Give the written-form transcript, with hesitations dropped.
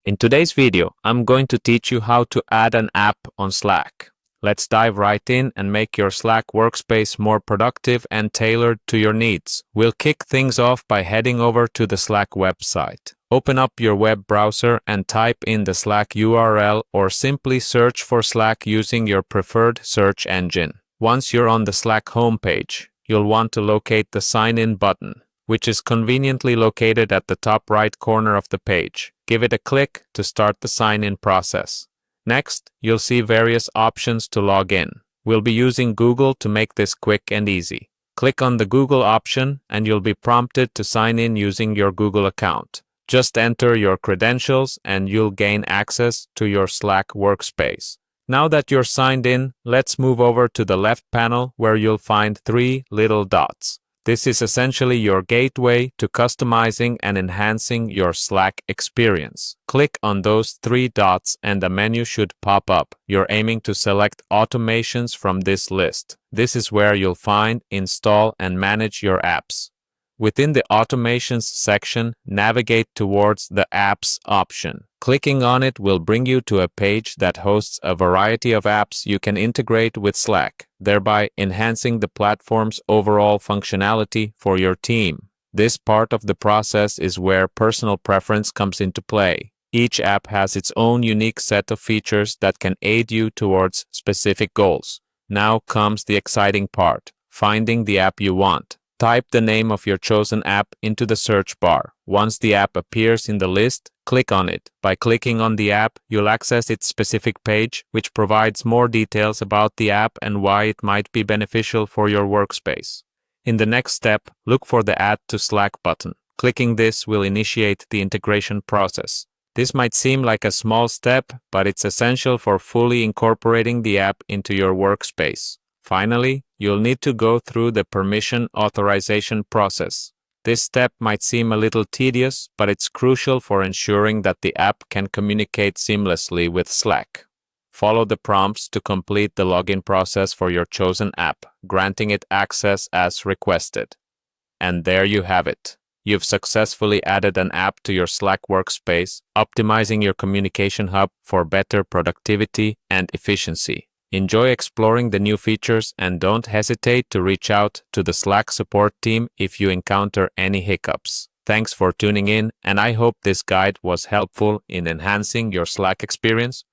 In today's video, I'm going to teach you how to add an app on Slack. Let's dive right in and make your Slack workspace more productive and tailored to your needs. We'll kick things off by heading over to the Slack website. Open up your web browser and type in the Slack URL or simply search for Slack using your preferred search engine. Once you're on the Slack homepage, you'll want to locate the Sign In button, which is conveniently located at the top right corner of the page. Give it a click to start the sign-in process. Next, you'll see various options to log in. We'll be using Google to make this quick and easy. Click on the Google option and you'll be prompted to sign in using your Google account. Just enter your credentials and you'll gain access to your Slack workspace. Now that you're signed in, let's move over to the left panel where you'll find three little dots. This is essentially your gateway to customizing and enhancing your Slack experience. Click on those three dots and a menu should pop up. You're aiming to select automations from this list. This is where you'll find, install, and manage your apps. Within the automations section, navigate towards the apps option. Clicking on it will bring you to a page that hosts a variety of apps you can integrate with Slack, thereby enhancing the platform's overall functionality for your team. This part of the process is where personal preference comes into play. Each app has its own unique set of features that can aid you towards specific goals. Now comes the exciting part, finding the app you want. Type the name of your chosen app into the search bar. Once the app appears in the list, click on it. By clicking on the app, you'll access its specific page, which provides more details about the app and why it might be beneficial for your workspace. In the next step, look for the Add to Slack button. Clicking this will initiate the integration process. This might seem like a small step, but it's essential for fully incorporating the app into your workspace. Finally, you'll need to go through the permission authorization process. This step might seem a little tedious, but it's crucial for ensuring that the app can communicate seamlessly with Slack. Follow the prompts to complete the login process for your chosen app, granting it access as requested. And there you have it. You've successfully added an app to your Slack workspace, optimizing your communication hub for better productivity and efficiency. Enjoy exploring the new features and don't hesitate to reach out to the Slack support team if you encounter any hiccups. Thanks for tuning in, and I hope this guide was helpful in enhancing your Slack experience.